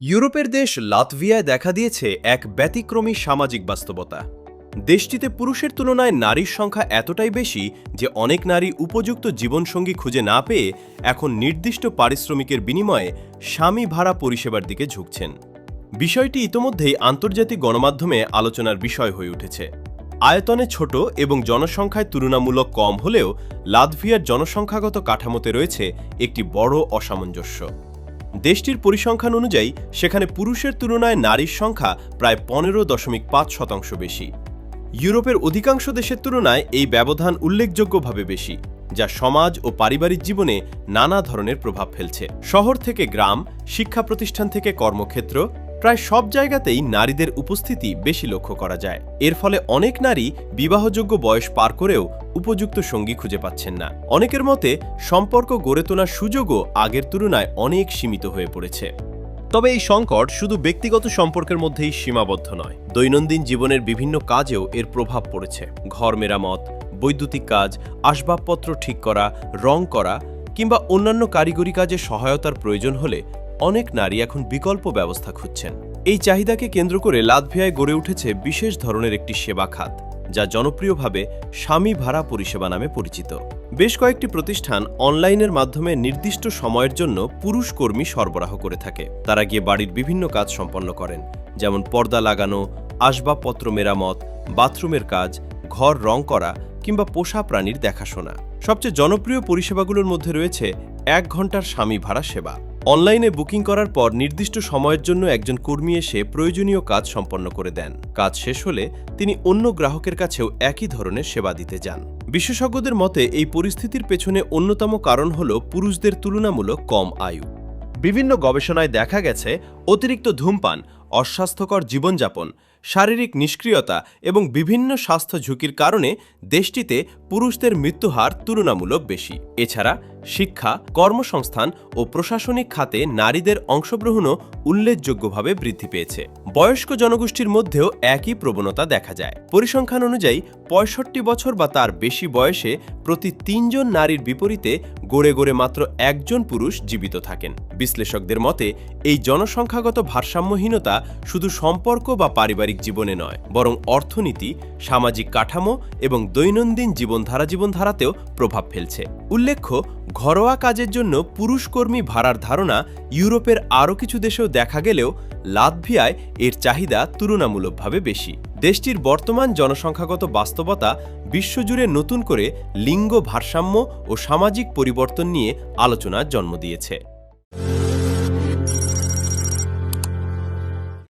ইউরোপের দেশ লাতভিয়ায় দেখা দিয়েছে এক ব্যতিক্রমী সামাজিক বাস্তবতা। দেশটিতে পুরুষের তুলনায় নারীর সংখ্যা এতটাই বেশি যে অনেক নারী উপযুক্ত জীবনসঙ্গী খুঁজে না পেয়ে এখন নির্দিষ্ট পারিশ্রমিকের বিনিময়ে স্বামী ভাড়া পরিষেবার দিকে ঝুঁকছেন। বিষয়টি ইতোমধ্যেই আন্তর্জাতিক গণমাধ্যমে আলোচনার বিষয় হয়ে উঠেছে। আয়তনে ছোট এবং জনসংখ্যায় তুলনামূলক কম হলেও লাতভিয়ার জনসংখ্যাগত কাঠামোতে রয়েছে একটি বড় অসামঞ্জস্য। দেশটির পরিসংখ্যান অনুযায়ী সেখানে পুরুষের তুলনায় নারীর সংখ্যা প্রায় 15.5% বেশি। ইউরোপের অধিকাংশ দেশের তুলনায় এই ব্যবধান উল্লেখযোগ্যভাবে বেশি, যা সমাজ ও পারিবারিক জীবনে নানা ধরনের প্রভাব ফেলছে। শহর থেকে গ্রাম, শিক্ষা প্রতিষ্ঠান থেকে কর্মক্ষেত্র, প্রায় সব জায়গাতেই নারীদের উপস্থিতি বেশি লক্ষ্য করা যায়। এর ফলে অনেক নারী বিবাহযোগ্য বয়স পার করেও উপযুক্ত সঙ্গী খুঁজে পাচ্ছেন না। অনেকের মতে সম্পর্ক গড়ে তোলার সুযোগও আগের তুলনায় অনেক সীমিত হয়ে পড়েছে। তবে এই সংকট শুধু ব্যক্তিগত সম্পর্কের মধ্যেই সীমাবদ্ধ নয়, দৈনন্দিন জীবনের বিভিন্ন কাজেও এর প্রভাব পড়েছে। ঘর মেরামত, বৈদ্যুতিক কাজ, আসবাবপত্র ঠিক করা, রং করা কিংবা অন্যান্য কারিগরি কাজে সহায়তার প্রয়োজন হলে অনেক নারী এখন বিকল্প ব্যবস্থা খুঁজছেন। এই চাহিদাকে কেন্দ্র করে লাতভিয়ায় গড়ে উঠেছে বিশেষ ধরনের একটি সেবা খাত, যা জনপ্রিয়ভাবে স্বামী ভাড়া পরিষেবা নামে পরিচিত। বেশ কয়েকটি প্রতিষ্ঠান অনলাইনের মাধ্যমে নির্দিষ্ট সময়ের জন্য পুরুষ কর্মী সরবরাহ করে থাকে। তারা গিয়ে বাড়ির বিভিন্ন কাজ সম্পন্ন করেন, যেমন পর্দা লাগানো, আসবাবপত্র মেরামত, বাথরুমের কাজ, ঘর রং করা কিংবা পোষা প্রাণীর দেখাশোনা। সবচেয়ে জনপ্রিয় পরিষেবাগুলোর মধ্যে রয়েছে 1 ঘন্টার স্বামী ভাড়া সেবা। অনলাইনে বুকিং করার পর নির্দিষ্ট সময়ের জন্য একজন কর্মী এসে প্রয়োজনীয় কাজ সম্পন্ন করে দেন। কাজ শেষ হলে তিনি অন্য গ্রাহকের কাছেও একই ধরনের সেবা দিতে যান। বিশেষজ্ঞদের মতে এই পরিস্থিতির পেছনে অন্যতম কারণ হল পুরুষদের তুলনামূলক কম আয়ু। বিভিন্ন গবেষণায় দেখা গেছে অতিরিক্ত ধূমপান, অস্বাস্থ্যকর জীবনযাপন, শারীরিক নিষ্ক্রিয়তা এবং বিভিন্ন স্বাস্থ্য ঝুঁকির কারণে দেশটিতে পুরুষদের মৃত্যুহার তুলনামূলক বেশি। এছাড়া শিক্ষা, কর্মসংস্থান ও প্রশাসনিক খাতে নারীদের অংশগ্রহণও উল্লেখযোগ্যভাবে বৃদ্ধি পেয়েছে। বয়স্ক জনগোষ্ঠীর মধ্যেও একই প্রবণতা দেখা যায়। পরিসংখ্যান অনুযায়ী 65 বছর বা তার বেশি বয়সে প্রতি 3 জন নারীর বিপরীতে গড়ে গড়ে মাত্র 1 জন পুরুষ জীবিত থাকেন। বিশ্লেষকদের মতে এই জনসংখ্যাগত ভারসাম্যহীনতা শুধু সম্পর্ক বা পারিবারিক জীবনে নয়, বরং অর্থনীতি, সামাজিক কাঠামো এবং দৈনন্দিন জীবনধারাতেও প্রভাব ফেলছে। উল্লেখ্য, ঘরোয়া কাজের জন্য পুরুষ কর্মী ভাড়ার ধারণা ইউরোপের আরও কিছু দেশেও দেখা গেলেও লাতভিয়ায় এর চাহিদা তুলনামূলকভাবে বেশি। দেশটির বর্তমান জনসংখ্যাগত বাস্তবতা বিশ্বজুড়ে নতুন করে লিঙ্গ ভারসাম্য ও সামাজিক পরিবর্তন নিয়ে আলোচনার জন্ম দিয়েছে।